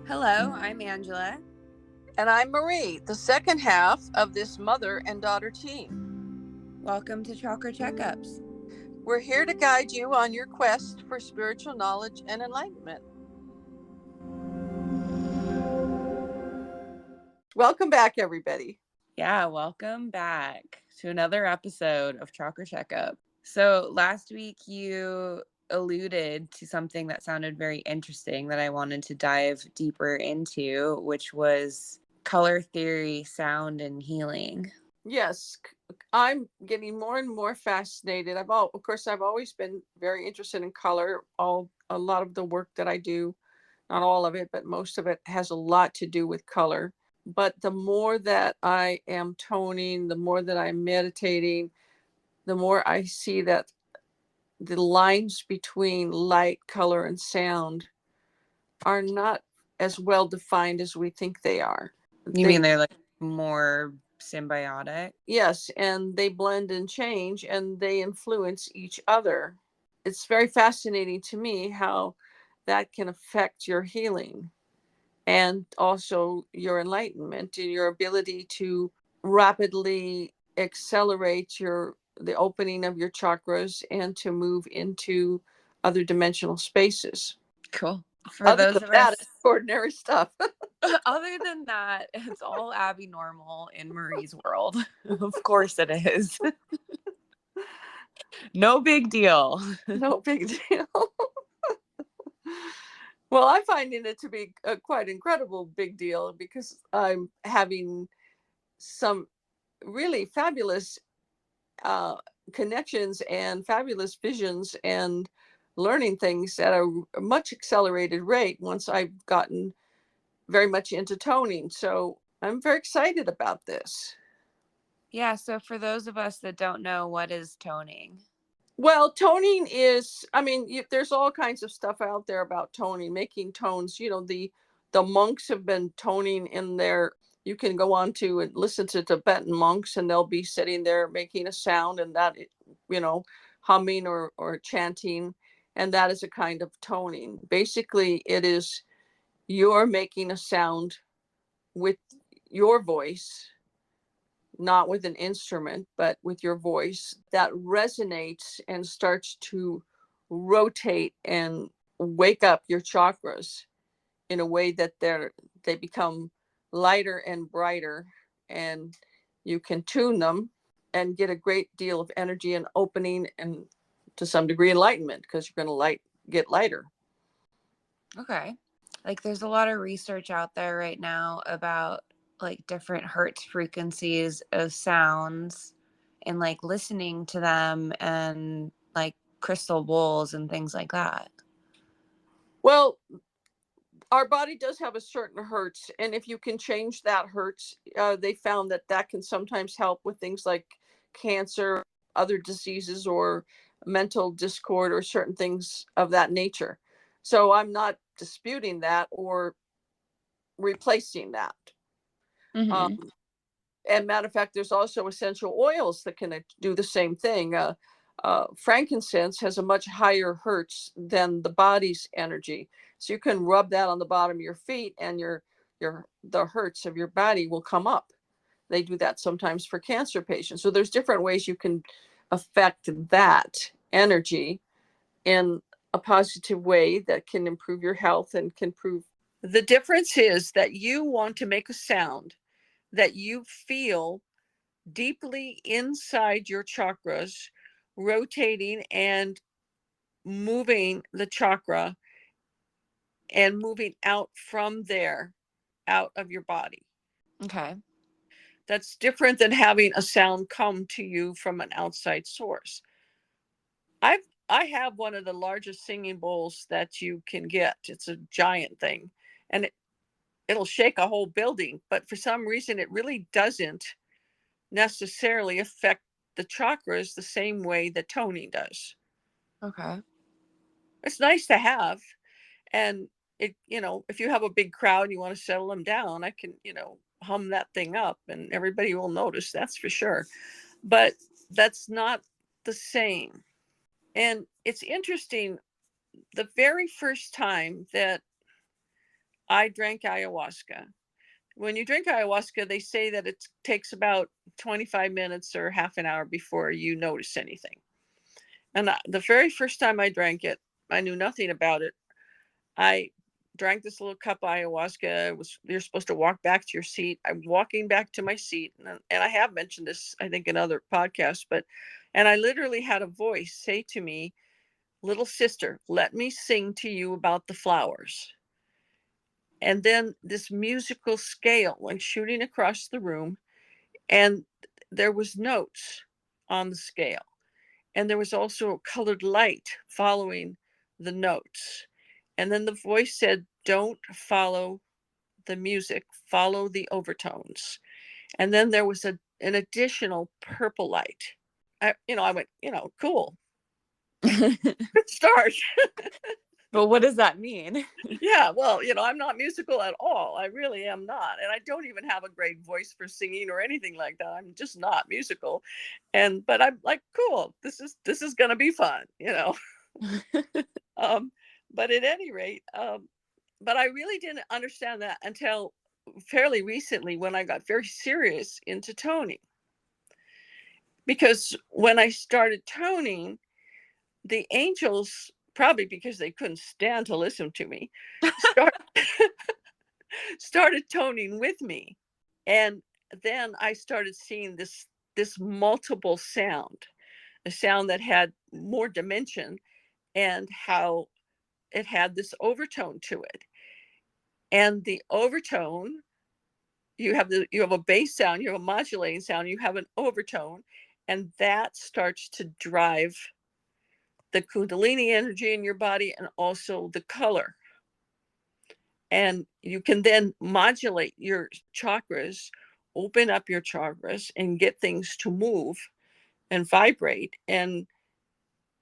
Hello, I'm Angela. And I'm Marie, the second half of this mother and daughter team. Welcome to Chakra Checkups. We're here to guide you on your quest for spiritual knowledge and enlightenment. Welcome back, everybody. Yeah, welcome back to another episode of Chakra Checkup. So last week you alluded to something that sounded very interesting that I wanted to dive deeper into, which was color theory, sound, and healing. Yes, I'm getting more and more fascinated. Of course, I've always been very interested in color. A lot of the work that I do, not all of it, but most of it has a lot to do with color. But the more that I am toning, the more that I'm meditating, the more I see that the lines between light, color, and sound are not as well defined as we think they are. You mean they're like more symbiotic? Yes, and they blend and change and they influence each other. It's very fascinating to me how that can affect your healing and also your enlightenment and your ability to rapidly accelerate the opening of your chakras and to move into other dimensional spaces. Cool. For Other those than of that, us, it's ordinary stuff. other than that, it's all Abby normal in Marie's world. Of course it is. No big deal. No big deal. Well, I'm finding it to be a quite incredible big deal because I'm having some really fabulous connections and fabulous visions and learning things at a much accelerated rate once I've gotten very much into toning. So I'm very excited about this. Yeah, so for those of us that don't know, what is toning? Well, toning is, there's all kinds of stuff out there about toning, making tones. The monks have been toning in their, you can go on to and listen to Tibetan monks and they'll be sitting there making a sound and that, humming or chanting. And that is a kind of toning. Basically, it is you're making a sound with your voice, not with an instrument, but with your voice that resonates and starts to rotate and wake up your chakras in a way that they become lighter and brighter, and you can tune them and get a great deal of energy and opening and to some degree enlightenment because you're going to get lighter. Okay. Like there's a lot of research out there right now about like different hertz frequencies of sounds and like listening to them and like crystal bowls and things like that. Well, our body does have a certain hertz, and if you can change that hertz, they found that can sometimes help with things like cancer, other diseases, or mental discord, or certain things of that nature. So I'm not disputing that or replacing that. Mm-hmm. And matter of fact, there's also essential oils that can do the same thing. Frankincense has a much higher hertz than the body's energy, so you can rub that on the bottom of your feet, and the hertz of your body will come up. They do that sometimes for cancer patients. So there's different ways you can affect that energy in a positive way that can improve your health and can prove. The difference is that you want to make a sound that you feel deeply inside your chakras, rotating and moving the chakra and moving out from there, out of your body. Okay. That's different than having a sound come to you from an outside source. I have one of the largest singing bowls that you can get. It's a giant thing, and it'll shake a whole building, but for some reason it really doesn't necessarily affect the chakras the same way that toning does. Okay. It's nice to have. And if you have a big crowd and you want to settle them down, I can, hum that thing up and everybody will notice, that's for sure. But that's not the same. And it's interesting, the very first time that I drank ayahuasca. When you drink ayahuasca, they say that it takes about 25 minutes or half an hour before you notice anything. And the very first time I drank it, I knew nothing about it. I drank this little cup of ayahuasca. You're supposed to walk back to your seat. I'm walking back to my seat, and I have mentioned this, I think, in other podcasts, and I literally had a voice say to me, "Little sister, let me sing to you about the flowers." And then this musical scale went shooting across the room, and there was notes on the scale, and there was also colored light following the notes. And then the voice said, "Don't follow the music, follow the overtones." And then there was an additional purple light. I went, cool, good start. But what does that mean? Yeah, well, I'm not musical at all. I really am not. And I don't even have a great voice for singing or anything like that. I'm just not musical. But I'm like, cool, this is gonna be fun. Um, but at any rate, but I really didn't understand that until fairly recently when I got very serious into toning. Because when I started toning, the angels, probably because they couldn't stand to listen to me, start, started toning with me. And then I started seeing this multiple sound, a sound that had more dimension, and how it had this overtone to it. And the overtone, you have a bass sound, you have a modulating sound, you have an overtone, and that starts to drive the kundalini energy in your body and also the color. And you can then modulate your chakras, open up your chakras, and get things to move and vibrate. And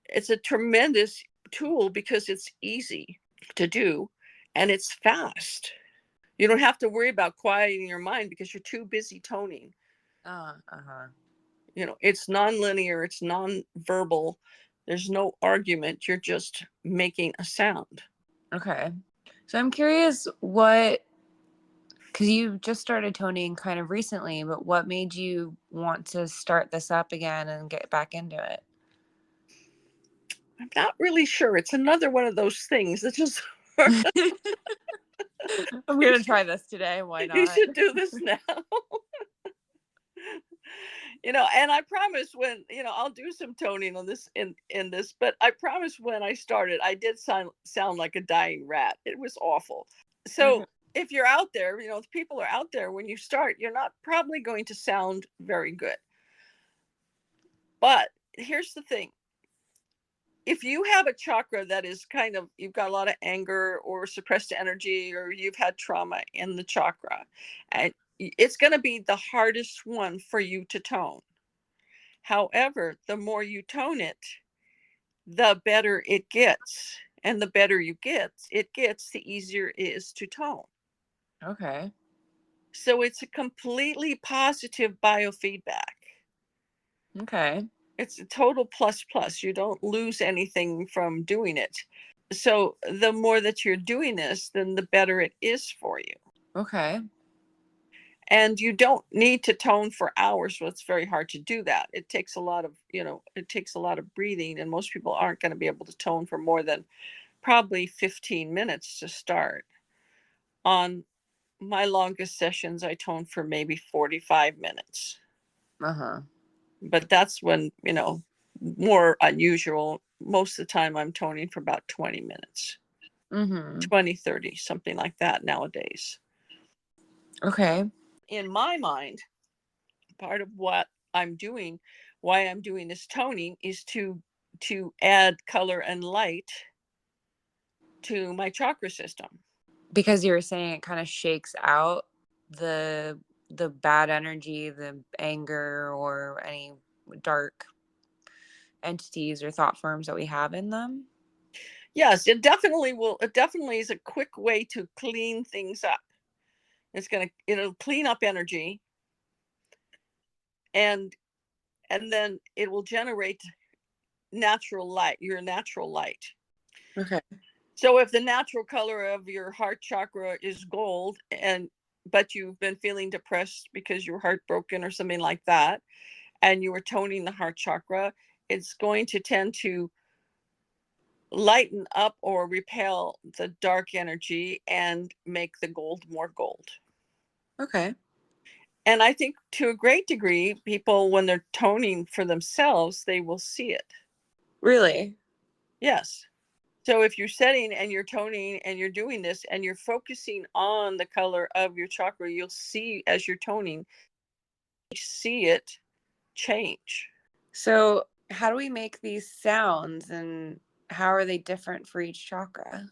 it's a tremendous tool because it's easy to do and it's fast. You don't have to worry about quieting your mind because you're too busy toning. Uh-huh. It's non-linear, it's non-verbal. There's no argument. You're just making a sound. Okay. So I'm curious because you just started toning kind of recently, but what made you want to start this up again and get back into it? I'm not really sure. It's another one of those things that just I'm going to try this today. Why you not? should do this now. And I promise I'll do some toning on this in this, but I promise when I started, I did sound like a dying rat. It was awful. Okay. So if you're out there, if people are out there, when you start, you're not probably going to sound very good. But here's the thing. If you have a chakra that is you've got a lot of anger or suppressed energy, or you've had trauma in the chakra, and it's going to be the hardest one for you to tone. However, the more you tone it, the better it gets. And the better it gets, the easier it is to tone. Okay. So it's a completely positive biofeedback. Okay. It's a total plus plus. You don't lose anything from doing it. So the more that you're doing this, then the better it is for you. Okay. And you don't need to tone for hours. Well, it's very hard to do that. It takes a lot of breathing, and most people aren't going to be able to tone for more than probably 15 minutes to start. On my longest sessions, I tone for maybe 45 minutes. Uh-huh. But that's when, more unusual. Most of the time I'm toning for about 20 minutes. Mm-hmm. 20, 30, something like that nowadays. Okay. In my mind, part of what I'm doing, why I'm doing this toning, is to add color and light to my chakra system. Because you were saying it kind of shakes out the bad energy, the anger, or any dark entities or thought forms that we have in them. Yes, it definitely will. It definitely is a quick way to clean things up. It'll clean up energy, and then it will generate natural light, your natural light. Okay. So if the natural color of your heart chakra is gold, but you've been feeling depressed because you're heartbroken or something like that, and you were toning the heart chakra, it's going to tend to lighten up or repel the dark energy and make the gold more gold. Okay. And I think to a great degree, people, when they're toning for themselves, they will see it. Really? Yes. So if you're setting and you're toning and you're doing this and you're focusing on the color of your chakra, you'll see as you're toning, you see it change. So, how do we make these sounds and how are they different for each chakra?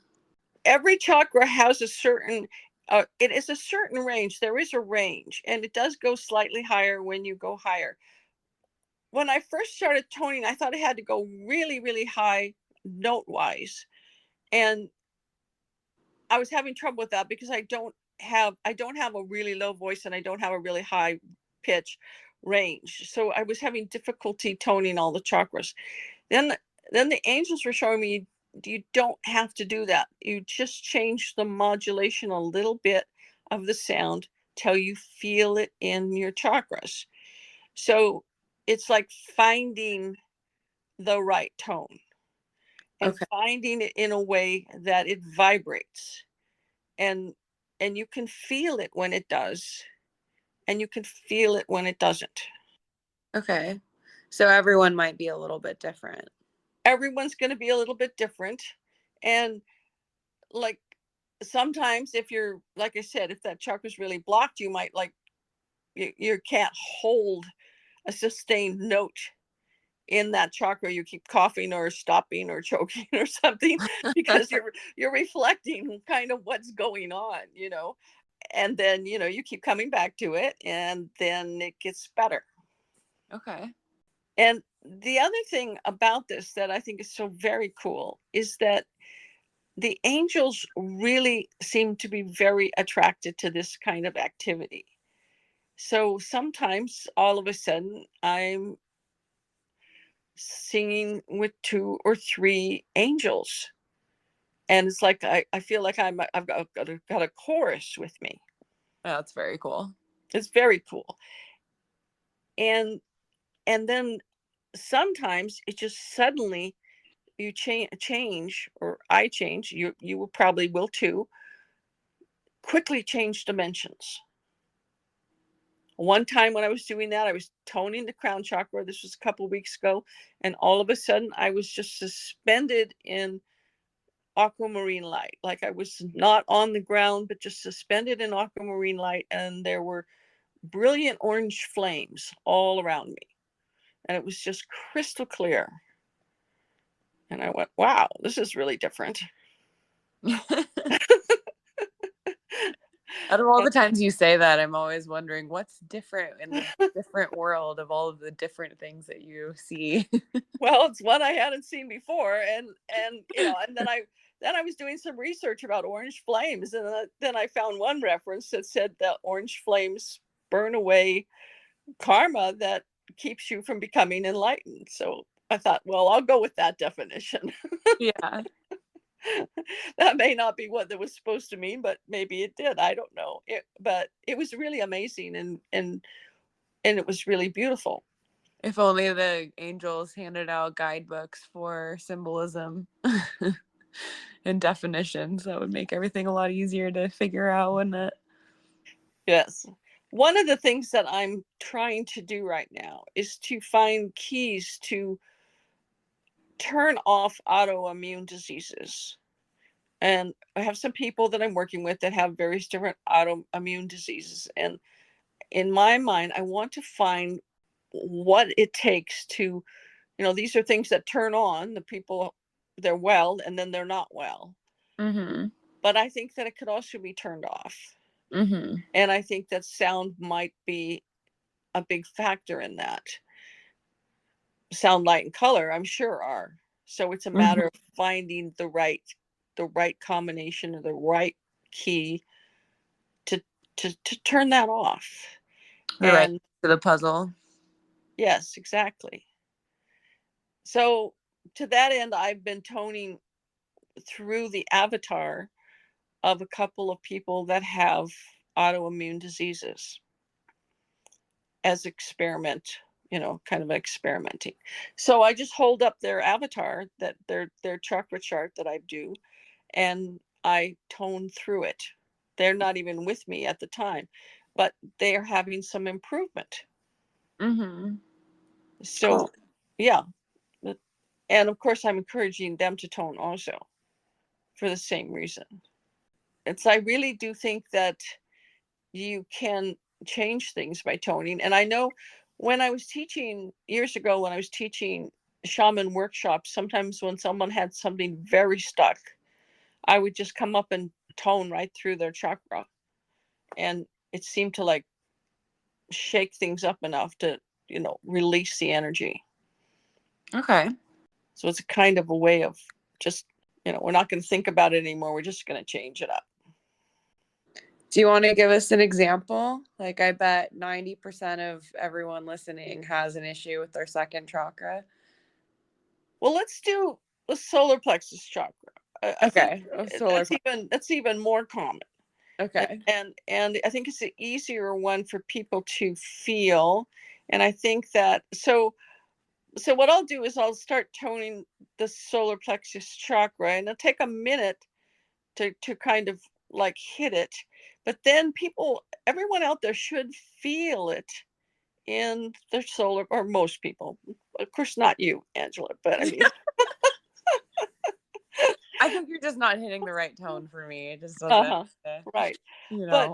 Every chakra has a certain, it is a certain range. There is a range, and it does go slightly higher when you go higher. When I first started toning, I thought I had to go really, really high note wise. And I was having trouble with that because I don't have a really low voice and I don't have a really high pitch range. So I was having difficulty toning all the chakras. Then then the angels were showing me you don't have to do that. You just change the modulation a little bit of the sound till you feel it in your chakras. So it's like finding the right tone and Okay. finding it in a way that it vibrates, and you can feel it when it does, and you can feel it when it doesn't. Okay. So, everyone might be a little bit different. Everyone's going to be a little bit different, and like sometimes if you're, like I said, if that chakra's really blocked, you might like you can't hold a sustained note in that chakra. You keep coughing or stopping or choking or something because you're reflecting kind of what's going on, and then you keep coming back to it and then it gets better. Okay. And the other thing about this that I think is so very cool is that the angels really seem to be very attracted to this kind of activity. So sometimes all of a sudden I'm singing with two or three angels. And it's like I feel like I've got a chorus with me. That's very cool. It's very cool. And then sometimes it just suddenly you change, or I change, you will probably will too, quickly change dimensions. One time when I was doing that, I was toning the crown chakra. This was a couple of weeks ago, and all of a sudden I was just suspended in aquamarine light. Like I was not on the ground, but just suspended in aquamarine light, and there were brilliant orange flames all around me. And it was just crystal clear. And I went, wow, this is really different. Out of all the times you say that, I'm always wondering what's different in the different world of all of the different things that you see. Well, it's one I hadn't seen before, and then I was doing some research about orange flames, and then I found one reference that said that orange flames burn away karma that keeps you from becoming enlightened. So I thought, well, I'll go with that definition. Yeah. That may not be what that was supposed to mean, but maybe it did. I don't know. But it was really amazing, and it was really beautiful. If only the angels handed out guidebooks for symbolism and definitions, that would make everything a lot easier to figure out, wouldn't it? Yes. One of the things that I'm trying to do right now is to find keys to turn off autoimmune diseases. And I have some people that I'm working with that have various different autoimmune diseases. And in my mind, I want to find what it takes to, these are things that turn on the people, they're well, and then they're not well. Mm-hmm. But I think that it could also be turned off. Mm-hmm. And I think that sound might be a big factor in that. Sound, light, and color, I'm sure are. So it's a Mm-hmm. matter of finding the right combination or the right key to to turn that off. The right And to the puzzle. yes, exactly. So to that end, I've been toning through the avatar of a couple of people that have autoimmune diseases as experiment, kind of experimenting. So I just hold up their avatar, that their chakra chart that I do, and I tone through it. They're not even with me at the time, but they are having some improvement. Mm-hmm. So, Cool. yeah. And of course, I'm encouraging them to tone also for the same reason. I really do think that you can change things by toning. And I know when I was teaching years ago, when I was teaching shaman workshops, sometimes when someone had something very stuck, I would just come up and tone right through their chakra. And it seemed to like shake things up enough to, release the energy. Okay. So it's a kind of a way of just, we're not going to think about it anymore. We're just going to change it up. Do you want to give us an example? Like, I bet 90% of everyone listening has an issue with their second chakra. Well, let's do the solar plexus chakra. I think Okay. Solar. that's even more common. Okay. And I think it's the easier one for people to feel. And I think that so what I'll do is I'll start toning the solar plexus chakra, and it'll take a minute to kind of like hit it. But then everyone out there should feel it in their solar, or most people. Of course, not you, Angela, but I mean, I think you're just not hitting the right tone for me. It just doesn't. right. But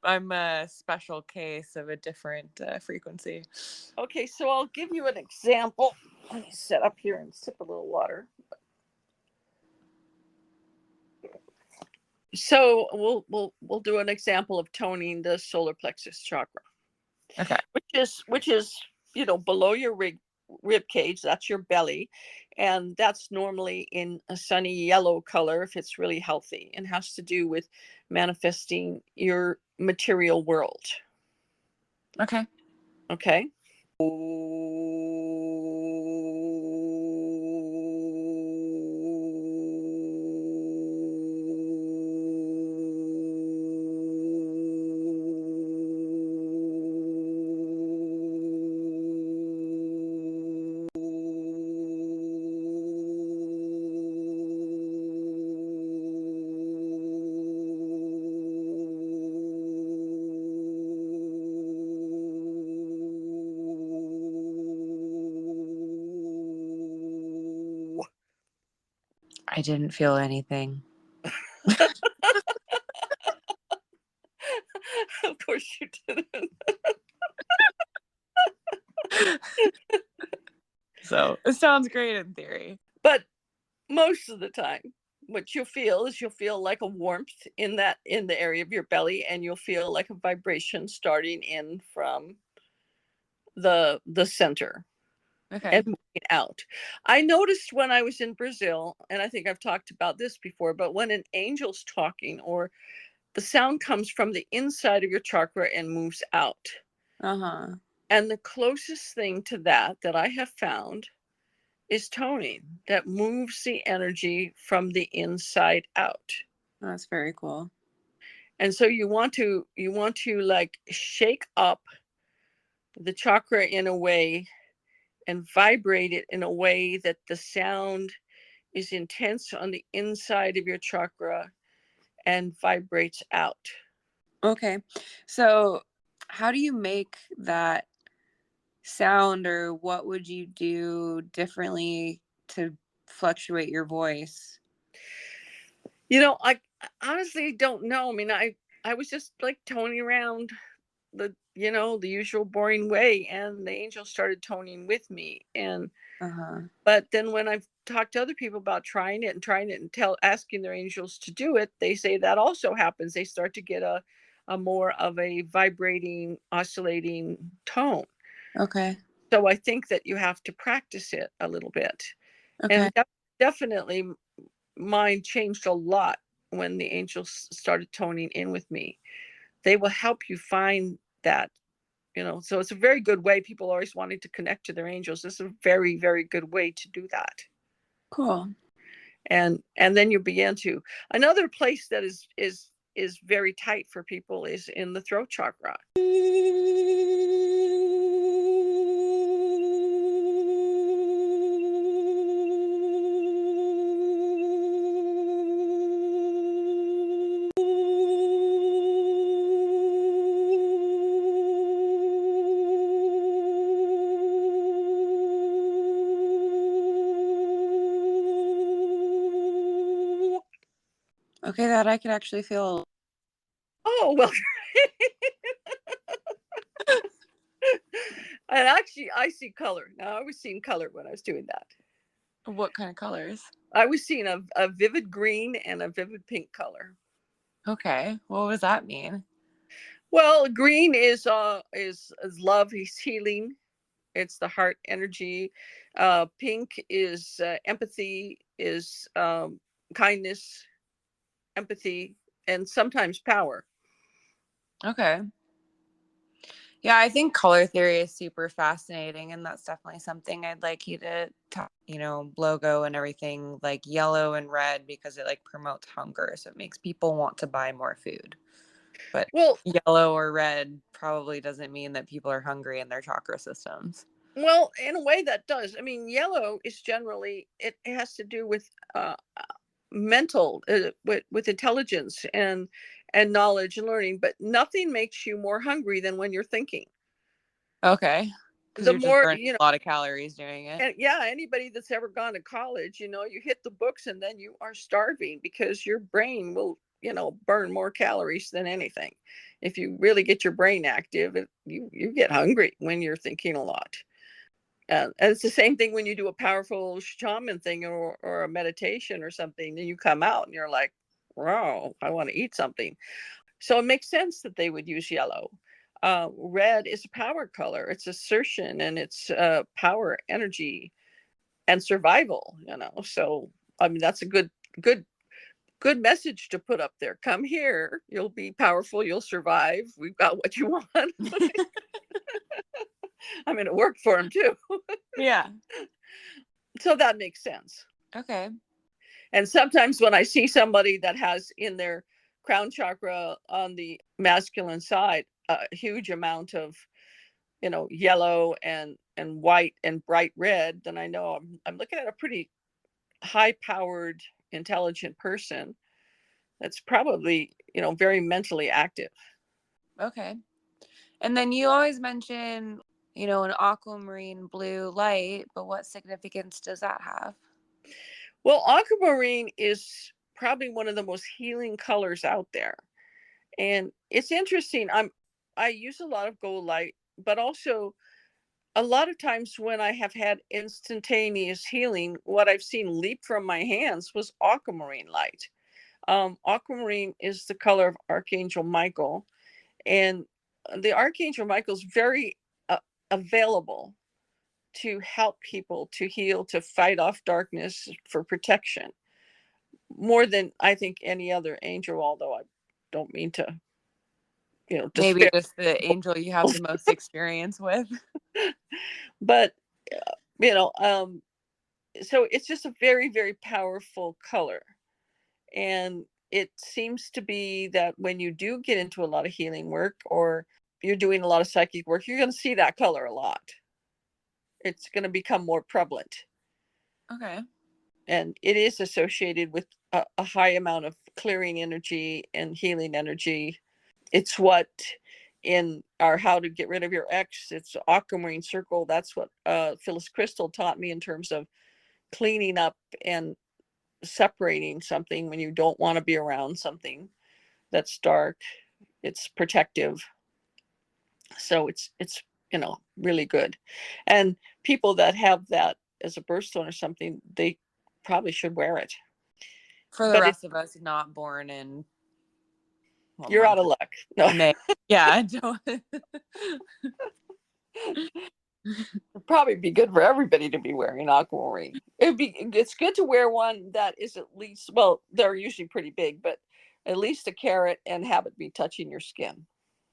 I'm a special case of a different frequency. okay, so I'll give you an example. Let me sit up here and sip a little water. So we'll do an example of toning the solar plexus chakra. Okay. Which is below your rib cage. That's your belly, and that's normally in a sunny yellow color if it's really healthy, and has to do with manifesting your material world. Okay. Okay. I didn't feel anything. Of course you didn't. So it sounds great in theory. But most of the time, what you'll feel is like a warmth in the area of your belly, and you'll feel like a vibration starting in from the center Okay. and moving out. I noticed when I was in Brazil, and I think I've talked about this before, but when an angel's talking, or the sound comes from the inside of your chakra and moves out. Uh-huh. And the closest thing to that I have found is toning, that moves the energy from the inside out. That's very cool. And so you want to like shake up the chakra in a way and vibrate it in a way that the sound is intense on the inside of your chakra and vibrates out. Okay. So how do you make that sound, or what would you do differently to fluctuate your voice? I honestly don't know. I mean, I was just like toning around the the usual boring way, and the angels started toning with me. And Uh-huh. but then when I've talked to other people about trying it and asking their angels to do it, they say that also happens. They start to get a more of a vibrating, oscillating tone. Okay. So I think that you have to practice it a little bit. Okay. And definitely mine changed a lot when the angels started toning in with me. They will help you find that, so it's a very good way. People always wanting to connect to their angels. This is a very, very good way to do that. Cool. And then you begin to, another place that is very tight for people is in the throat chakra. Okay, that I could actually feel. Oh, well. And actually, I see color. Now, I was seeing color when I was doing that. What kind of colors? I was seeing a vivid green and a vivid pink color. Okay, what does that mean? Well, green is love, is healing. It's the heart energy. Pink is empathy, is kindness, empathy, and sometimes power. Okay. Yeah, I think color theory is super fascinating, and that's definitely something I'd like you to talk, logo and everything, like yellow and red, because it like promotes hunger, so it makes people want to buy more food. But Well, yellow or red probably doesn't mean that people are hungry in their chakra systems. well, in a way that does. I mean, yellow is generally, it has to do with mental, with intelligence and knowledge and learning, but nothing makes you more hungry than when you're thinking. Okay, because The you're just more, burning a lot of calories doing it. and yeah, anybody that's ever gone to college, you hit the books and then you are starving because your brain will, burn more calories than anything. If you really get your brain active, you get hungry when you're thinking a lot. And it's the same thing when you do a powerful shaman thing, or a meditation or something, and you come out and you're like, wow, I want to eat something. So it makes sense that they would use yellow. Red is a power color. It's assertion, and it's power, energy, and survival. So I mean, that's a good message to put up there. Come here, you'll be powerful, you'll survive. We've got what you want. I mean, it worked for him too. Yeah. So that makes sense. Okay. And sometimes when I see somebody that has in their crown chakra on the masculine side a huge amount of, yellow and white and bright red, then I know I'm looking at a pretty high powered, intelligent person that's probably, very mentally active. Okay. And then you always mention, an aquamarine blue light, but what significance does that have? Well, aquamarine is probably one of the most healing colors out there. And it's interesting. I use a lot of gold light, but also a lot of times when I have had instantaneous healing, what I've seen leap from my hands was aquamarine light. Aquamarine is the color of Archangel Michael, and the Archangel Michael is very available to help people to heal, to fight off darkness, for protection, more than I think any other angel. Although I don't mean to, Maybe despair. just the angel you have the most experience with. But you know, um, so it's just a very, very powerful color. And it seems to be that when you do get into a lot of healing work, or you're doing a lot of psychic work, you're going to see that color a lot. It's going to become more prevalent. Okay. And it is associated with a high amount of clearing energy and healing energy. It's what, in our How to Get Rid of Your Ex, it's aquamarine circle. That's what Phyllis Crystal taught me in terms of cleaning up and separating something when you don't want to be around something that's dark. It's protective. So it's really good. And people that have that as a birthstone or something, they probably should wear it. For the But rest of us not born in what you're out month? of luck. No. May. Yeah. It'd probably be good for everybody to be wearing aquamarine. It's good to wear one that is at least, well, they're usually pretty big, but at least a carat, and have it be touching your skin.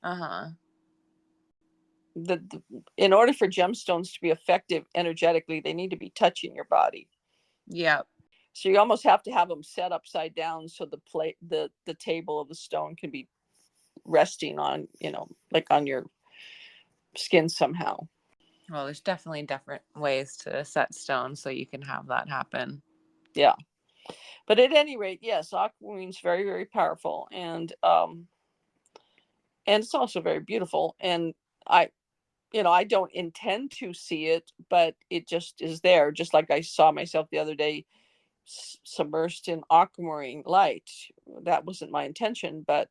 Uh-huh. In order for gemstones to be effective energetically, they need to be touching your body. Yep. So you almost have to have them set upside down so the table of the stone can be resting on, like on your skin somehow. Well, there's definitely different ways to set stone so you can have that happen. Yeah. But at any rate, yes, aquamarine is very, very powerful, and it's also very beautiful. And I, I don't intend to see it, but it just is there. Just like I saw myself the other day submersed in aquamarine light. That wasn't my intention, but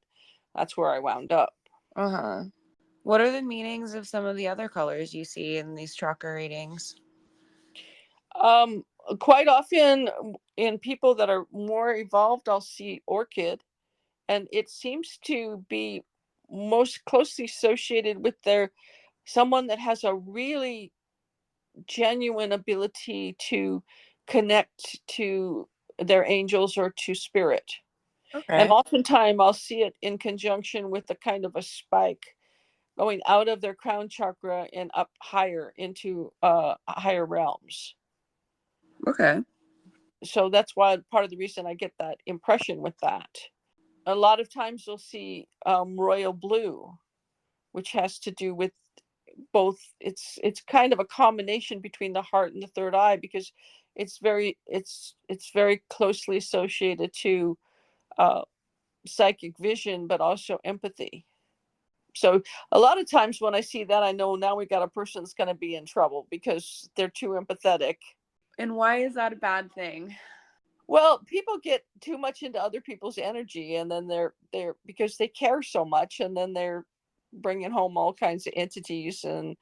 that's where I wound up. Uh-huh. What are the meanings of some of the other colors you see in these chakra readings? Um, Quite often in people that are more evolved, I'll see orchid, and it seems to be most closely associated with someone that has a really genuine ability to connect to their angels or to spirit. And Okay. oftentimes I'll see it in conjunction with a kind of a spike going out of their crown chakra and up higher into higher realms. Okay. So that's why part of the reason I get that impression with that. A lot of times you'll see royal blue, which has to do with both. It's kind of a combination between the heart and the third eye, because it's very closely associated to uh, psychic vision, but also empathy. So a lot of times when I see that, I know now we got a person that's going to be in trouble because they're too empathetic. And why is that a bad thing? Well, people get too much into other people's energy, and then they're because they care so much, and then they're bringing home all kinds of entities, and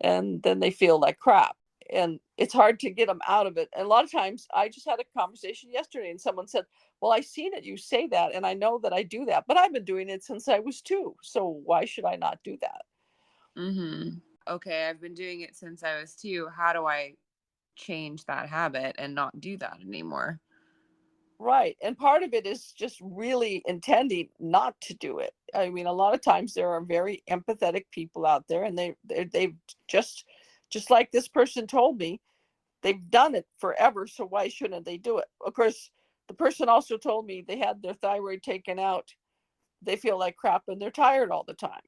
then they feel like crap, and it's hard to get them out of it. And a lot of times, I just had a conversation yesterday, and someone said, well, I see that you say that, and I know that I do that, but I've been doing it since I was 2, so why should I not do that? Mm-hmm. Okay, I've been doing it since I was 2. How do I change that habit and not do that anymore? Right. And part of it is just really intending not to do it. I mean, a lot of times there are very empathetic people out there, and they've just like this person told me, they've done it forever, so why shouldn't they do it? Of course, the person also told me they had their thyroid taken out. They feel like crap and they're tired all the time.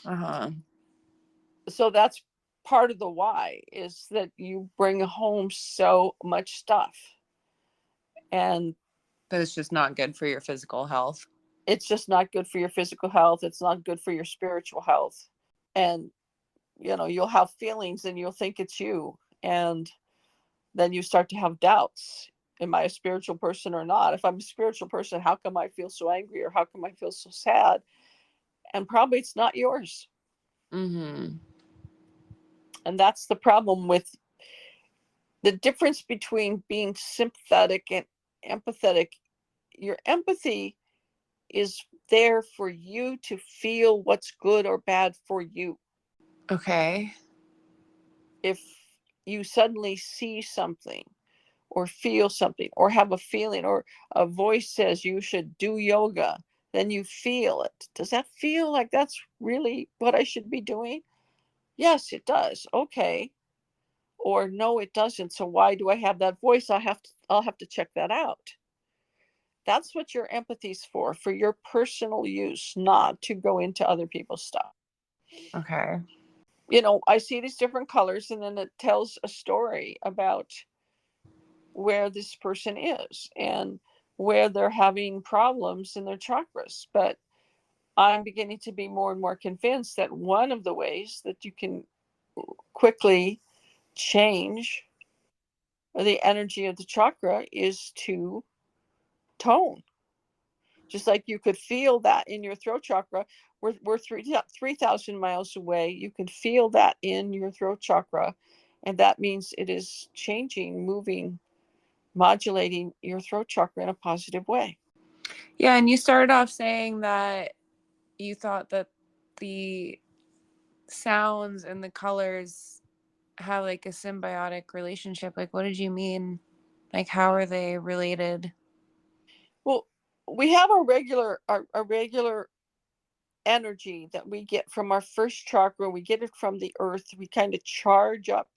Uh-huh. So that's part of the why, is that you bring home so much stuff, and But it's just not good for your physical health. it's just not good for your physical health. It's not good for your spiritual health. And, you'll have feelings and you'll think it's you. And then you start to have doubts. Am I a spiritual person or not? If I'm a spiritual person, how come I feel so angry, or how come I feel so sad? And probably it's not yours. Mm-hmm. And that's the problem with the difference between being sympathetic and empathetic. Your empathy is there for you to feel what's good or bad for you. Okay. If you suddenly see something or feel something or have a feeling, or a voice says you should do yoga, then you feel it. Does that feel like that's really what I should be doing? Yes, it does. Okay. Or no, it doesn't. So why do I have that voice? I'll have to check that out. That's what your empathy's for your personal use, not to go into other people's stuff. Okay. I see these different colors, and then it tells a story about where this person is and where they're having problems in their chakras. But I'm beginning to be more and more convinced that one of the ways that you can quickly change the energy of the chakra is to tone. Just like you could feel that in your throat chakra, we're 3,000 miles away. You can feel that in your throat chakra. And that means it is changing, moving, modulating your throat chakra in a positive way. Yeah, and you started off saying that you thought that the sounds and the colors have like a symbiotic relationship. Like, what did you mean? Like, how are they related? Well, we have a regular energy that we get from our first chakra. We get it from the earth. We kind of charge up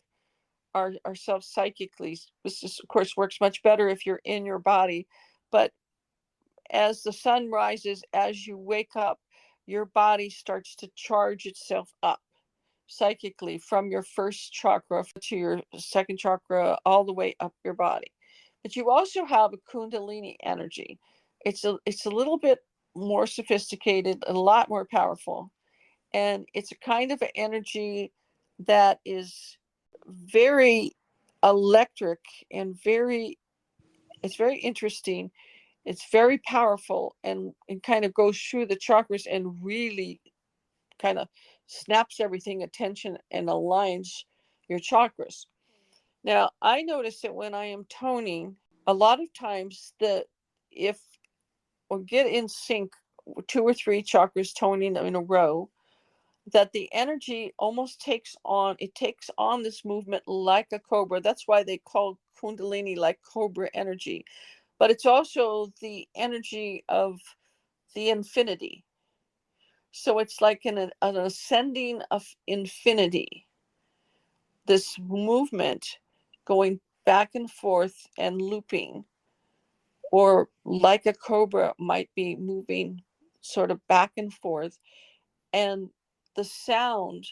ourselves psychically. This is, of course, works much better if you're in your body, but as the sun rises, as you wake up, your body starts to charge itself up psychically from your first chakra to your second chakra, all the way up your body. But you also have a kundalini energy. It's a little bit more sophisticated, a lot more powerful, and it's a kind of an energy that is very electric and it's very interesting. It's very powerful, and kind of goes through the chakras and really kind of snaps everything attention and aligns your chakras. Now, I notice that when I am toning, a lot of times that if or get in sync, two or three chakras toning in a row, that the energy almost takes on this movement like a cobra. That's why they call kundalini like cobra energy. But it's also the energy of the infinity. So it's like an ascending of infinity, this movement going back and forth and looping, or like a cobra might be moving sort of back and forth. And the sound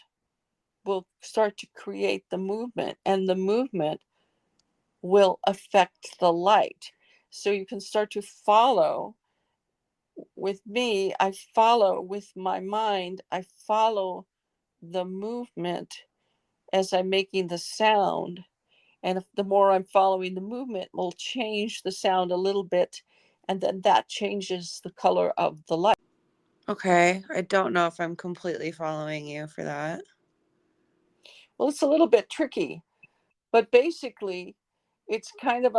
will start to create the movement, and the movement will affect the light. So you can start to follow with me. I follow with my mind, I follow the movement as I'm making the sound. And if the more I'm following the movement, will change the sound a little bit. And then that changes the color of the light. Okay. I don't know if I'm completely following you for that. Well, it's a little bit tricky, but basically it's kind of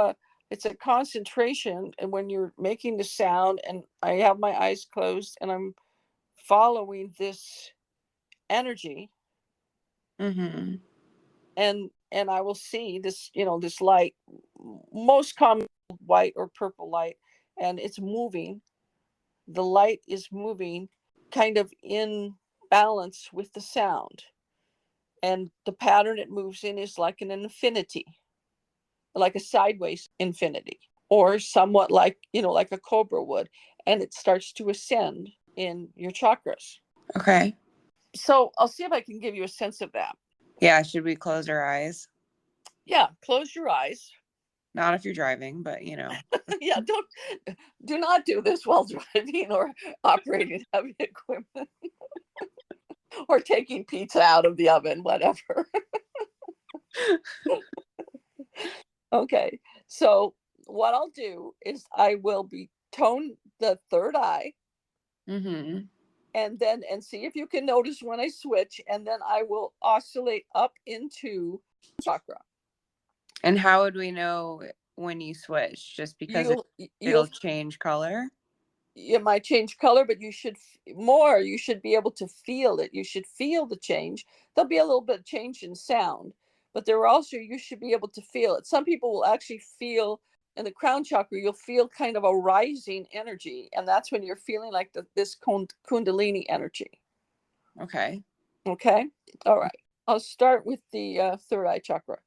it's a concentration. And when you're making the sound, and I have my eyes closed and I'm following this energy, Mm-hmm. and I will see this, this light, most common white or purple light, and it's moving. The light is moving kind of in balance with the sound. And the pattern it moves in is like an infinity, like a sideways infinity, or somewhat like, like a cobra would. And it starts to ascend in your chakras. Okay. So I'll see if I can give you a sense of that. Yeah. Should we close our eyes? Yeah, close your eyes. Not if you're driving, but Yeah, do not do this while driving or operating heavy equipment or taking pizza out of the oven, whatever. Okay, so what I'll do is I will be tone the third eye, Mm-hmm. and see if you can notice when I switch, and then I will oscillate up into chakra. And how would we know when you switch? Just because You'll it'll you'll change color? it might change color, but you should be able to feel it. You should feel the change. There'll be a little bit of change in sound, but there are also, you should be able to feel it. Some people will actually feel in the crown chakra, you'll feel kind of a rising energy, and that's when you're feeling like this kundalini energy. Okay. Okay, all right, I'll start with the third eye chakra.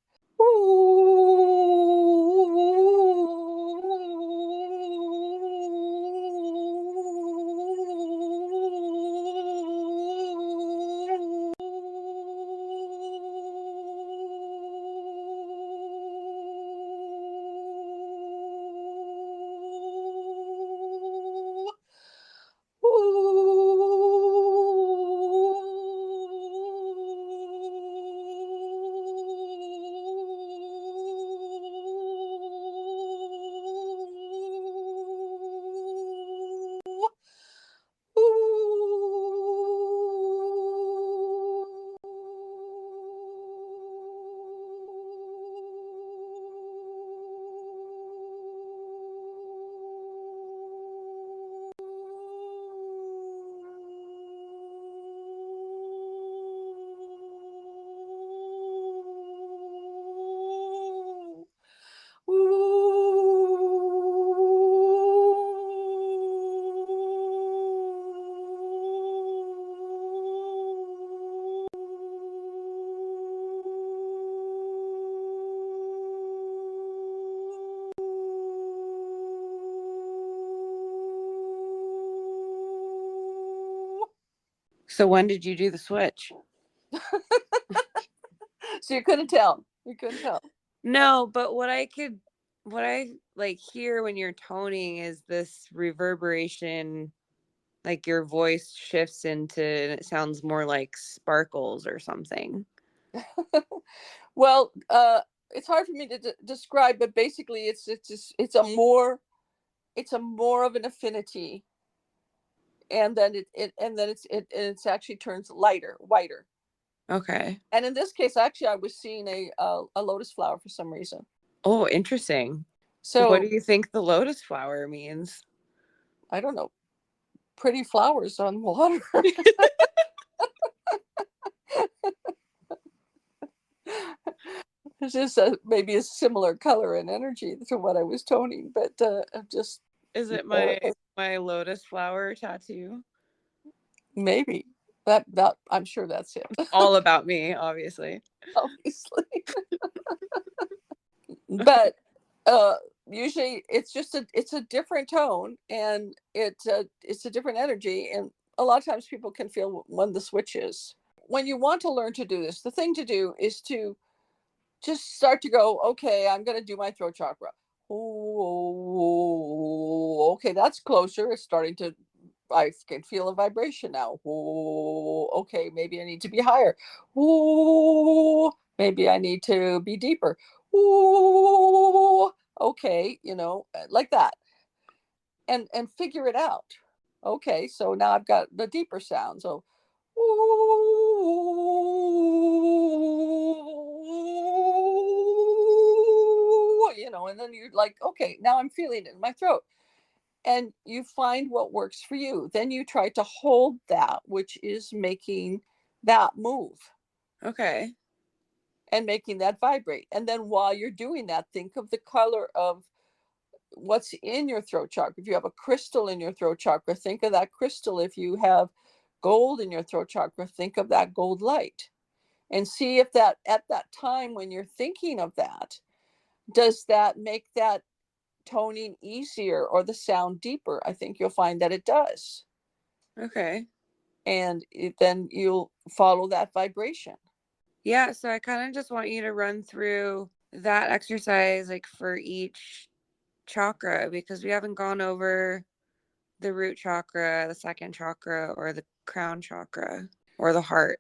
So when did you do the switch? So you couldn't tell. You couldn't tell. No, but what I like hear when you're toning is this reverberation, like your voice shifts into, and it sounds more like sparkles or something. Well, it's hard for me to describe, but basically, it's a more of an affinity, and then it's actually turns lighter, whiter. Okay. And in this case, actually, I was seeing a lotus flower for some reason. Oh, interesting. What do So you think the lotus flower means? I don't know, pretty flowers on water. It's just maybe a similar color and energy to what I was toning, but I'm just Is it uh, my lotus flower tattoo? maybe that I'm sure that's it. All about me, obviously. Obviously. But usually it's a different tone, and it's a different energy, and a lot of times people can feel when the switch is. When you want to learn to do this, the thing to do is to just start to go, okay, I'm going to do my throat chakra. Oh, okay, that's closer. It's starting to, I can feel a vibration now. Oh, okay, maybe I need to be higher. Oh, maybe I need to be deeper. Oh, okay, like that, and figure it out. Okay, so now I've got the deeper sound. So, and then you're like, okay, now I'm feeling it in my throat. And you find what works for you. Then you try to hold that, which is making that move Okay. and making that vibrate. And then while you're doing that, think of the color of what's in your throat chakra. If you have a crystal in your throat chakra, think of that crystal. If you have gold in your throat chakra, think of that gold light, and see if that at that time when you're thinking of that, does that make that toning easier or the sound deeper? I think you'll find that it does. Okay. And then you'll follow that vibration. Yeah, so I kind of just want you to run through that exercise like for each chakra, because we haven't gone over the root chakra, the second chakra, or the crown chakra, or the heart.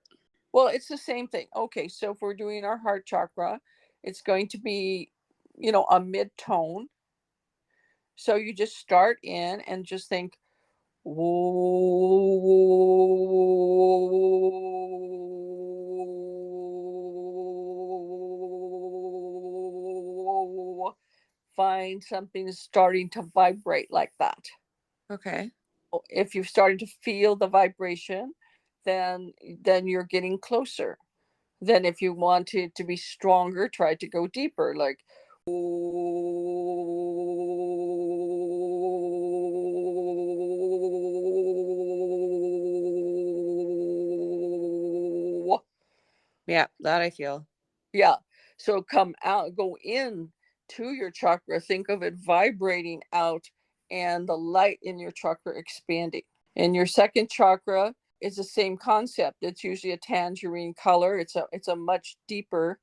Well, it's the same thing. Okay, so if we're doing our heart chakra, it's going to be, a mid tone. So you just start in and just think, whoa. Find something starting to vibrate like that. Okay. If you're starting to feel the vibration, then you're getting closer. Then if you want it to be stronger, try to go deeper, like Yeah, that I feel. yeah. So come out, go in to your chakra, think of it vibrating out, and the light in your chakra expanding. In your second chakra, it's the same concept. It's usually a tangerine color. It's a much deeper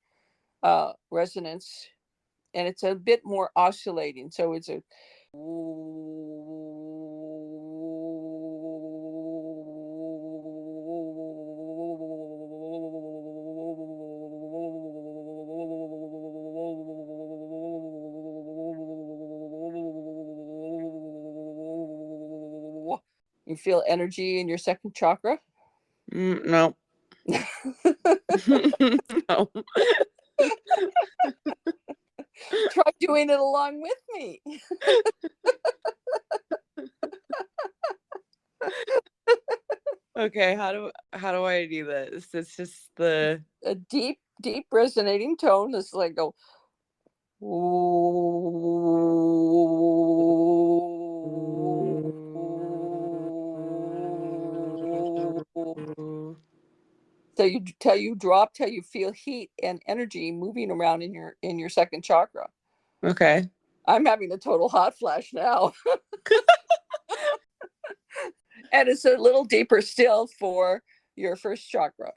resonance, and it's a bit more oscillating. So it's a you feel energy in your second chakra. No. No. Try doing it along with me. Okay, how do I do this? It's just the A deep, deep resonating tone is like go. Till you feel heat and energy moving around in your second chakra. Okay. I'm having a total hot flash now. And it's a little deeper still for your first chakra.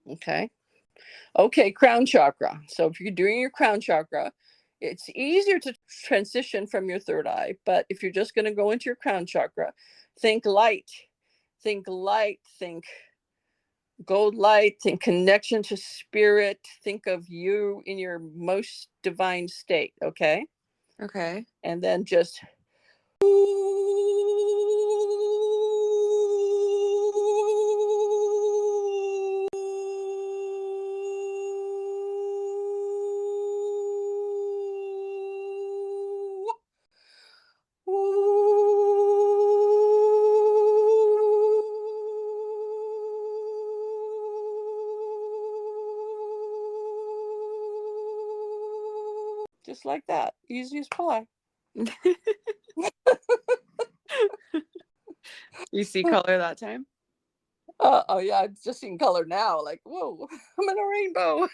Okay. Okay, crown chakra. So if you're doing your crown chakra, it's easier to transition from your third eye. But if you're just going to go into your crown chakra, think light, think light, think gold light, think connection to spirit, think of you in your most divine state. Okay. Okay. And then just just like that. Easy as pie. You see color that time? Oh yeah, I've just seen color now. Like, whoa, I'm in a rainbow.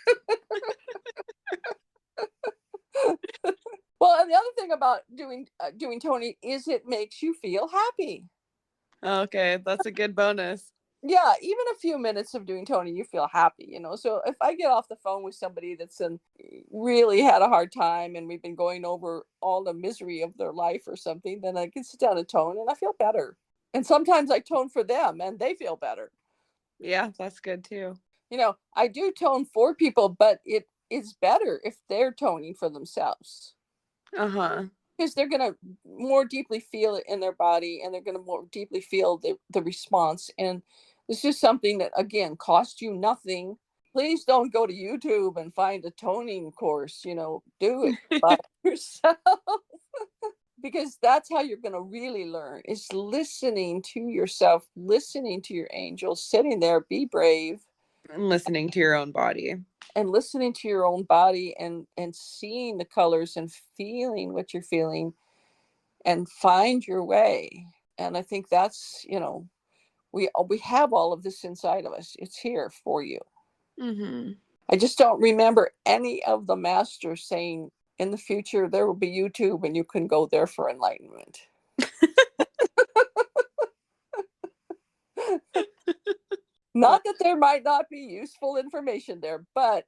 Well, and the other thing about doing toning is it makes you feel happy. Okay, that's a good bonus. Yeah, even a few minutes of doing toning, you feel happy, you know. So if I get off the phone with somebody that's really had a hard time and we've been going over all the misery of their life or something, then I can sit down and tone and I feel better. And sometimes I tone for them and they feel better. Yeah, that's good too. You know, I do tone for people, but it is better if they're toning for themselves. Uh-huh. Because they're going to more deeply feel it in their body and they're going to more deeply feel the response. And this is something that, again, costs you nothing. Please don't go to YouTube and find a toning course, you know, do it by yourself. Because that's how you're going to really learn, is listening to yourself, listening to your angels, sitting there, be brave. And listening to your own body. And listening to your own body and seeing the colors and feeling what you're feeling and find your way. And I think that's, you know, we have all of this inside of us. It's here for you. Mm-hmm. I just don't remember any of the masters saying in the future there will be YouTube and you can go there for enlightenment. Not that there might not be useful information there, but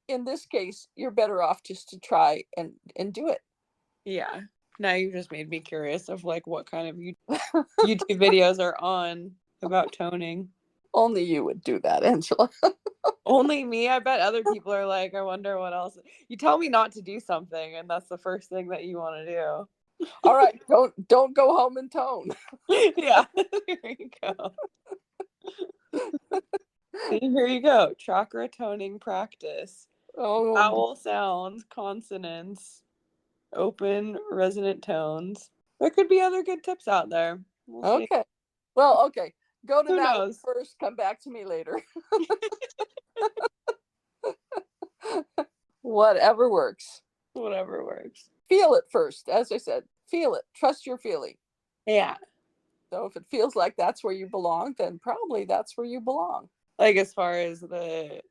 in this case, you're better off just to try and do it. Yeah. Now you just made me curious of like what kind of YouTube videos are on about toning. Only you would do that, Angela. Only me? I bet other people are like, I wonder what else. You tell me not to do something, and that's the first thing that you want to do. All right, don't go home and tone. Yeah, here you go. See, here you go. Chakra toning practice. Vowel sounds, consonants, open resonant tones. There could be other good tips out there. We'll see. Okay. Well, okay. Go to Who that knows? one first. Come back to me later. Whatever works. Whatever works. Feel it first. As I said, feel it. Trust your feeling. Yeah. So if it feels like that's where you belong, then probably that's where you belong. Like as far as the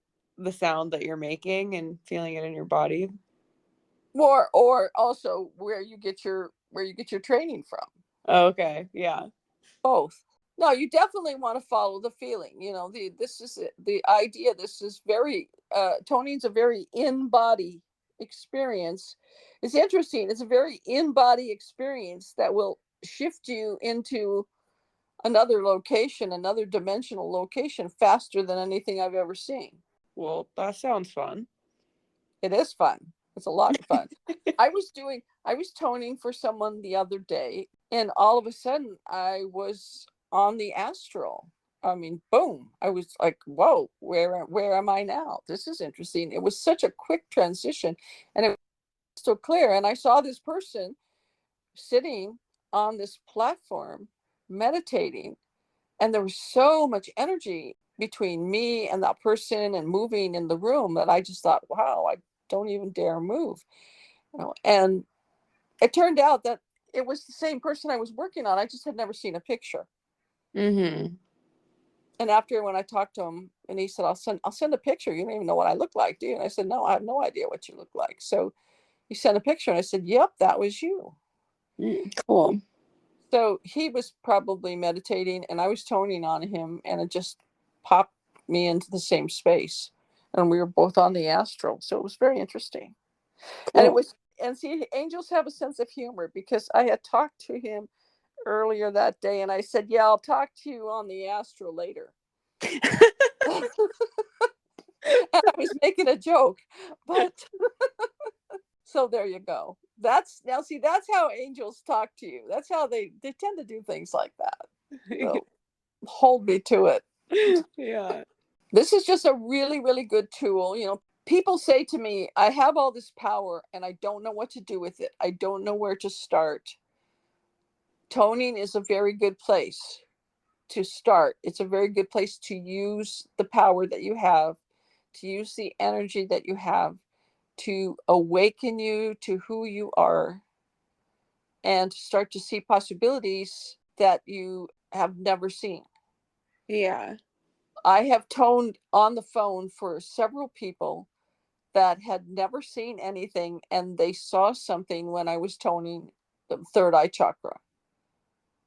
sound that you're making and feeling it in your body. Or also where you get your training from. Okay. Yeah. Both. No, you definitely want to follow the feeling. You know, this is the idea. This is very toning's a very in-body experience. It's interesting. It's a very in-body experience that will shift you into another location, another dimensional location faster than anything I've ever seen. Well, that sounds fun. It is fun. It's a lot of fun. I was toning for someone the other day, and all of a sudden I was on the astral. I mean, boom. I was like, whoa, where am I now? This is interesting. It was such a quick transition and it was so clear. And I saw this person sitting on this platform meditating, and there was so much energy between me and that person and moving in the room that I just thought, wow, I don't even dare move. You know, and it turned out that it was the same person I was working on. I just had never seen a picture. Mm-hmm. And after, when I talked to him, and he said, I'll send a picture. You don't even know what I look like, do you? And I said, no, I have no idea what you look like. So he sent a picture, and I said, yep, that was you. Cool. So he was probably meditating, and I was toning on him, and it just popped me into the same space. And we were both on the astral. So it was very interesting. And it Cool. was, and see, angels have a sense of humor, because I had talked to him earlier that day, and I said, yeah, I'll talk to you on the astral later. And I was making a joke, but so there you go. That's, now see, that's how angels talk to you. That's how they tend to do things like that. So hold me to it. Yeah. This is just a really, really good tool. People say to me, I have all this power and I don't know what to do with it. I don't know where to start. Toning is a very good place to start. It's a very good place to use the power that you have, to use the energy that you have, to awaken you to who you are, and start to see possibilities that you have never seen. Yeah. I have toned on the phone for several people that had never seen anything, and they saw something when I was toning the third eye chakra.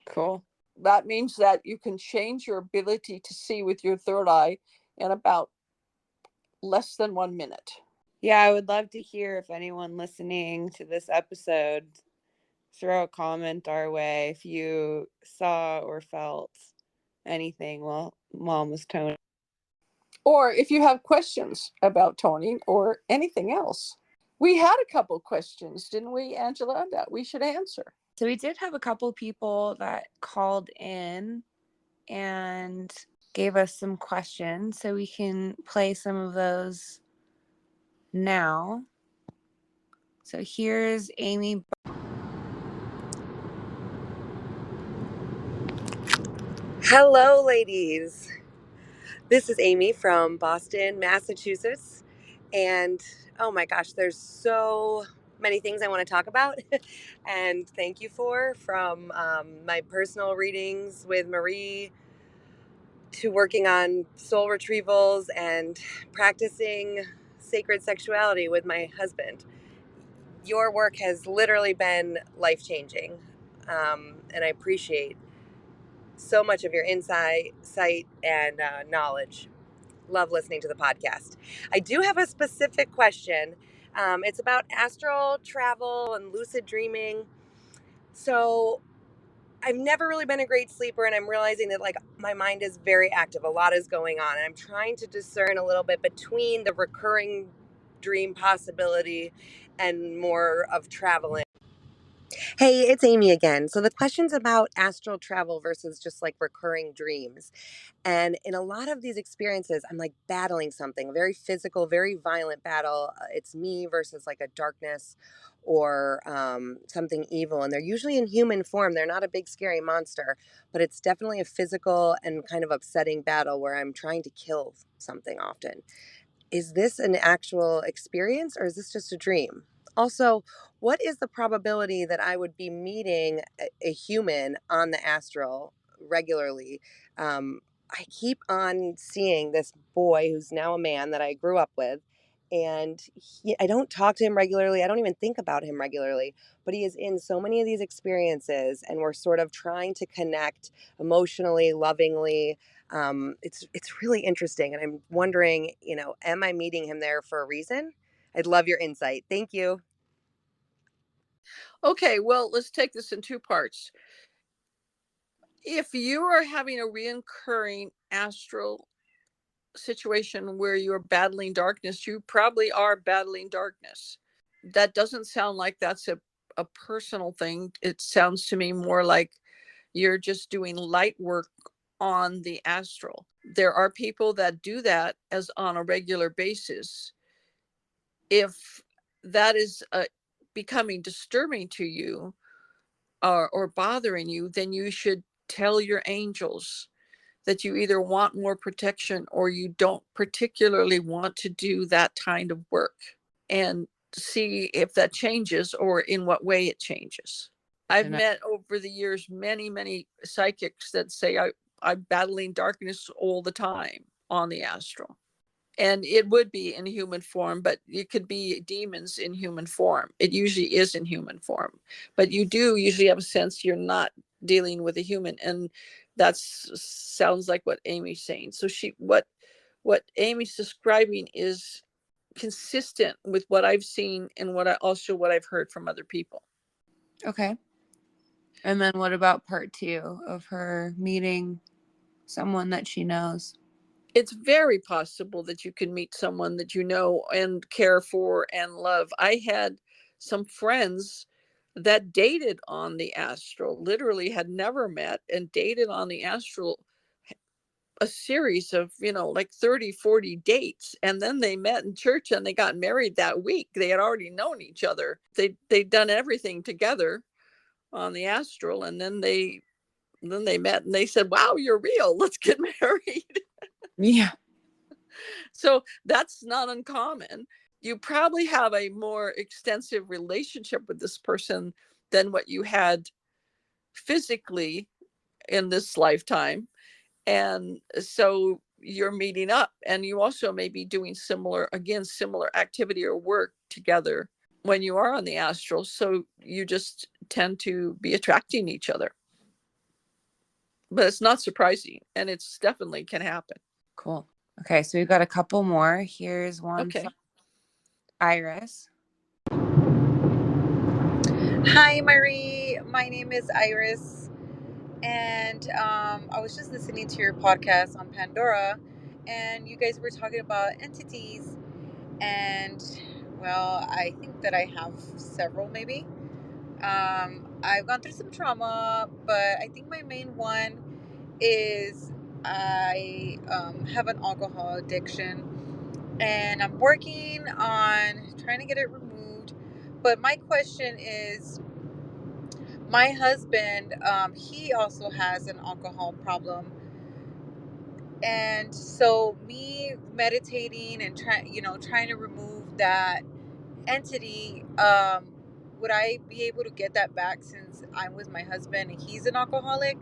Cool. That means that you can change your ability to see with your third eye in about less than 1 minute. Yeah, I would love to hear if anyone listening to this episode throw a comment our way if you saw or felt anything while Mom was toning. Or if you have questions about toning or anything else. We had a couple questions, didn't we, Angela, that we should answer? So we did have a couple people that called in and gave us some questions, so we can play some of those now. So here's Amy. Hello, ladies. This is Amy from Boston, Massachusetts. And oh my gosh, there's so many things I want to talk about. And thank you from my personal readings with Marie to working on soul retrievals and practicing sacred sexuality with my husband. Your work has literally been life changing. And I appreciate so much of your insight, and knowledge. Love listening to the podcast. I do have a specific question. It's about astral travel and lucid dreaming. So I've never really been a great sleeper, and I'm realizing that like my mind is very active. A lot is going on, and I'm trying to discern a little bit between the recurring dream possibility and more of traveling. Hey, it's Amy again. So the question's about astral travel versus just like recurring dreams. And in a lot of these experiences, I'm like battling something, a very physical, very violent battle. It's me versus like a darkness or something evil. And they're usually in human form. They're not a big, scary monster, but it's definitely a physical and kind of upsetting battle where I'm trying to kill something often. Is this an actual experience or is this just a dream? Also, what is the probability that I would be meeting a human on the astral regularly? I keep on seeing this boy who's now a man that I grew up with, and I don't talk to him regularly. I don't even think about him regularly, but he is in so many of these experiences, and we're sort of trying to connect emotionally, lovingly. It's really interesting, and I'm wondering, am I meeting him there for a reason? I'd love your insight. Thank you. Okay, well, let's take this in two parts. If you are having a reoccurring astral situation where you're battling darkness, you probably are battling darkness. That doesn't sound like that's a personal thing. It sounds to me more like you're just doing light work on the astral. There are people that do that as on a regular basis. If that is becoming disturbing to you, or bothering you, then you should tell your angels that you either want more protection or you don't particularly want to do that kind of work, and see if that changes or in what way it changes. I've met over the years many psychics that say I'm battling darkness all the time on the astral. And it would be in human form, but it could be demons in human form. It usually is in human form, but you do usually have a sense you're not dealing with a human. And that sounds like what Amy's saying. So what Amy's describing is consistent with what I've seen and what I've heard from other people. Okay. And then what about part 2 of her meeting someone that she knows? It's very possible that you can meet someone that you know and care for and love. I had some friends that dated on the astral, literally had never met and dated on the astral, a series of, like 30, 40 dates. And then they met in church and they got married that week. They had already known each other. They'd done everything together on the astral. And then they met and they said, wow, you're real. Let's get married. Yeah. So that's not uncommon. You probably have a more extensive relationship with this person than what you had physically in this lifetime. And so you're meeting up, and you also may be doing similar activity or work together when you are on the astral. So you just tend to be attracting each other. But it's not surprising, and it's definitely can happen. Cool. Okay, so we've got a couple more. Here's one Okay. from Iris. Hi, Marie. My name is Iris, and I was just listening to your podcast on Pandora, and you guys were talking about entities, and well, I think that I have several, maybe. I've gone through some trauma, but I think my main one is I have an alcohol addiction, and I'm working on trying to get it removed. But my question is, my husband, he also has an alcohol problem, and so me meditating and trying to remove that entity, would I be able to get that back since I'm with my husband and he's an alcoholic?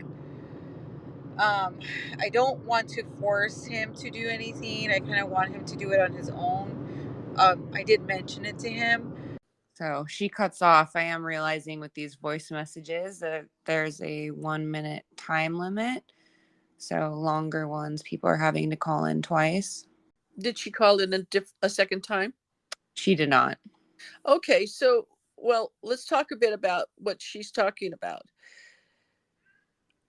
I don't want to force him to do anything. I kind of want him to do it on his own. I did mention it to him. So she cuts off. I am realizing with these voice messages that there's a 1-minute time limit. So longer ones, people are having to call in twice. Did she call in a second time? She did not. Okay, so, well, let's talk a bit about what she's talking about.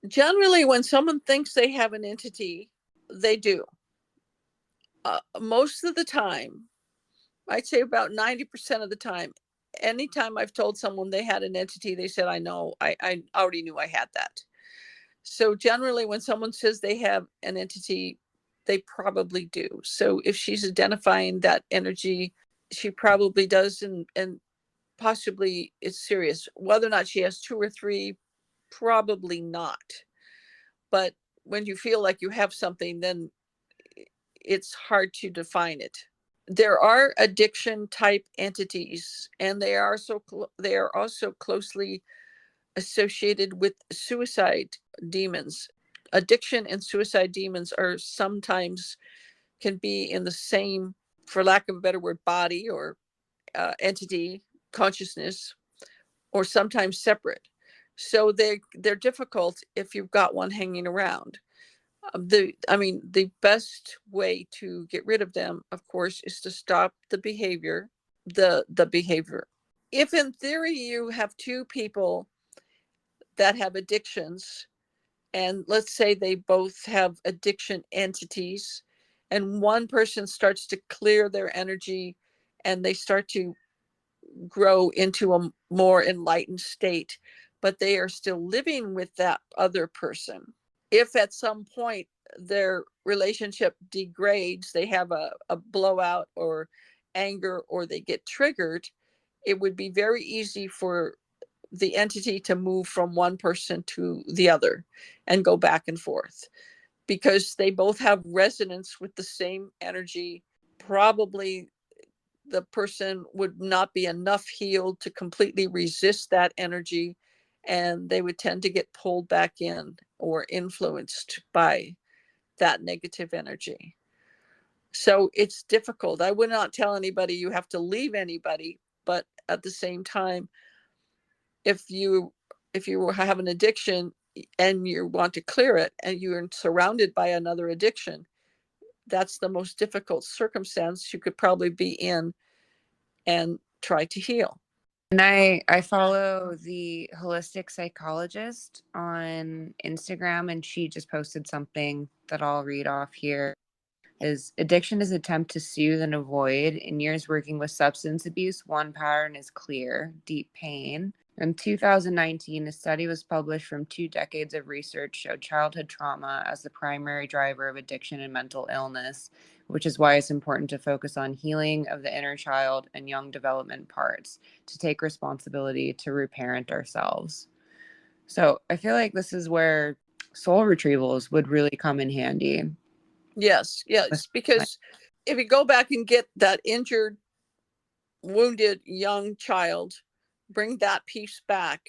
Generally, when someone thinks they have an entity, they do. Most of the time, I'd say about 90% of the time, anytime I've told someone they had an entity, they said, I know, I already knew I had that. So generally, when someone says they have an entity, they probably do. So if she's identifying that energy, she probably does, and possibly it's serious. Whether or not she has 2 or 3, probably not. But when you feel like you have something, then it's hard to define it. There are addiction type entities, and they are also closely associated with suicide demons. Addiction and suicide demons are sometimes can be in the same, for lack of a better word, body or entity, consciousness, or sometimes separate. So they're difficult if you've got one hanging around. The best way to get rid of them, of course, is to stop the behavior. The behavior. If in theory you have 2 people that have addictions, and let's say they both have addiction entities, and one person starts to clear their energy and they start to grow into a more enlightened state, but they are still living with that other person. If at some point their relationship degrades, they have a blowout or anger, or they get triggered, it would be very easy for the entity to move from one person to the other and go back and forth, because they both have resonance with the same energy. Probably the person would not be enough healed to completely resist that energy, and they would tend to get pulled back in or influenced by that negative energy. So it's difficult. I would not tell anybody you have to leave anybody, but at the same time, if you have an addiction and you want to clear it and you're surrounded by another addiction, that's the most difficult circumstance you could probably be in and try to heal. And I follow the holistic psychologist on Instagram, and she just posted something that I'll read off here. Is addiction is attempt to soothe and avoid. In years working with substance abuse, one pattern is clear: deep pain. In 2019, a study was published from 2 decades of research showed childhood trauma as the primary driver of addiction and mental illness, which is why it's important to focus on healing of the inner child and young development parts, to take responsibility to reparent ourselves. So I feel like this is where soul retrievals would really come in handy. Yes, because if you go back and get that injured, wounded young child, bring that piece back,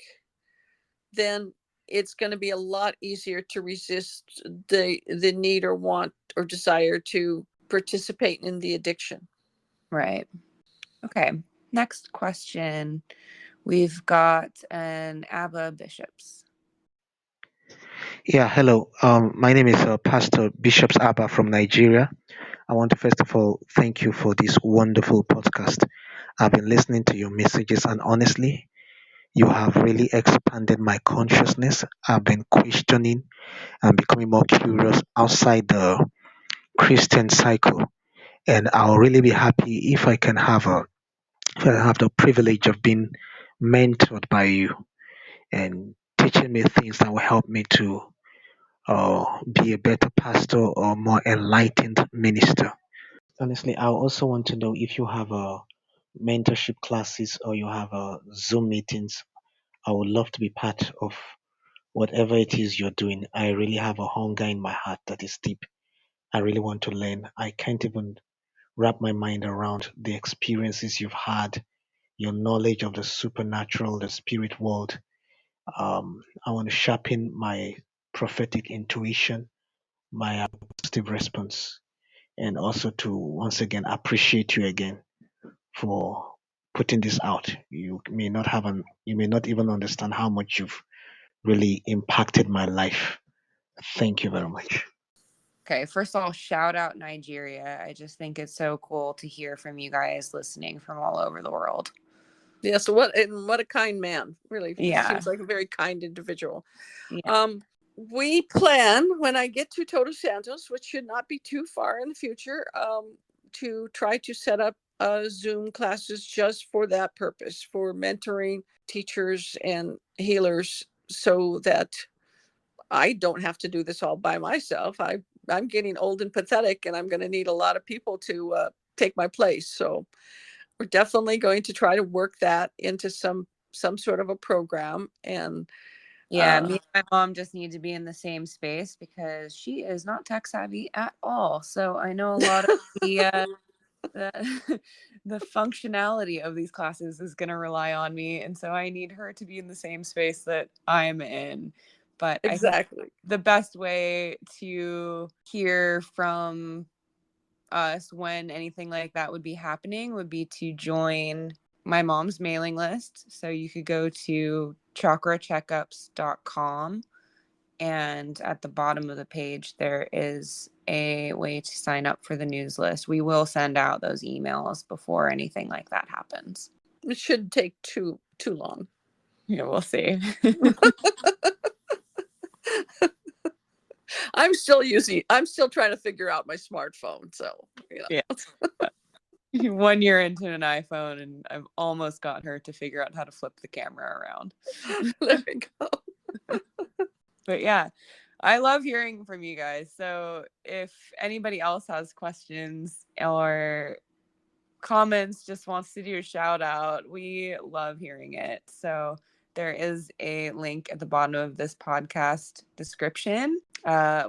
then it's going to be a lot easier to resist the need or want or desire to participate in the addiction. Right. Okay. Next question. We've got an Abba Bishops. Yeah, hello. My name is Pastor Bishops Abba from Nigeria. I want to first of all thank you for this wonderful podcast. I've been listening to your messages, and honestly, you have really expanded my consciousness. I've been questioning and becoming more curious outside the Christian cycle, and I'll really be happy if if I have the privilege of being mentored by you and teaching me things that will help me to be a better pastor or more enlightened minister. Honestly, I also want to know if you have mentorship classes or you have Zoom meetings. I would love to be part of whatever it is you're doing. I really have a hunger in my heart that is deep. I really want to learn. I can't even wrap my mind around the experiences you've had, your knowledge of the supernatural, the spirit world. I want to sharpen my prophetic intuition, my positive response, and also to once again appreciate you again for putting this out. You may not even understand how much you've really impacted my life. Thank you very much. Okay, first of all, shout out Nigeria. I just think it's so cool to hear from you guys listening from all over the world. Yeah, so what a kind man. Really Yeah. seems like a very kind individual. Yeah. We plan, when I get to Todos Santos, which should not be too far in the future, to try to set up Zoom classes just for that purpose, for mentoring teachers and healers, so that I don't have to do this all by myself. I'm getting old and pathetic, and I'm going to need a lot of people to take my place. So we're definitely going to try to work that into some sort of a program. And Yeah, me and my mom just need to be in the same space because she is not tech savvy at all. So I know a lot of the the functionality of these classes is going to rely on me, and so I need her to be in the same space that I'm in. But exactly, I think the best way to hear from us when anything like that would be happening would be to join my mom's mailing list. So you could go to chakracheckups.com, and at the bottom of the page there is a way to sign up for the news list. We will send out those emails before anything like that happens. It shouldn't take too long. Yeah, we'll see. I'm still trying to figure out my smartphone. So, yeah. 1 year into an iPhone, and I've almost got her to figure out how to flip the camera around. There we go. But yeah, I love hearing from you guys. So if anybody else has questions or comments, just wants to do a shout out, we love hearing it. So there is a link at the bottom of this podcast description.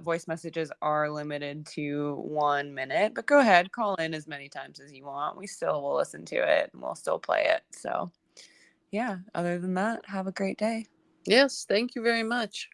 Voice messages are limited to 1 minute, but go ahead, call in as many times as you want. We still will listen to it and we'll still play it. So yeah, other than that, have a great day. Yes, thank you very much.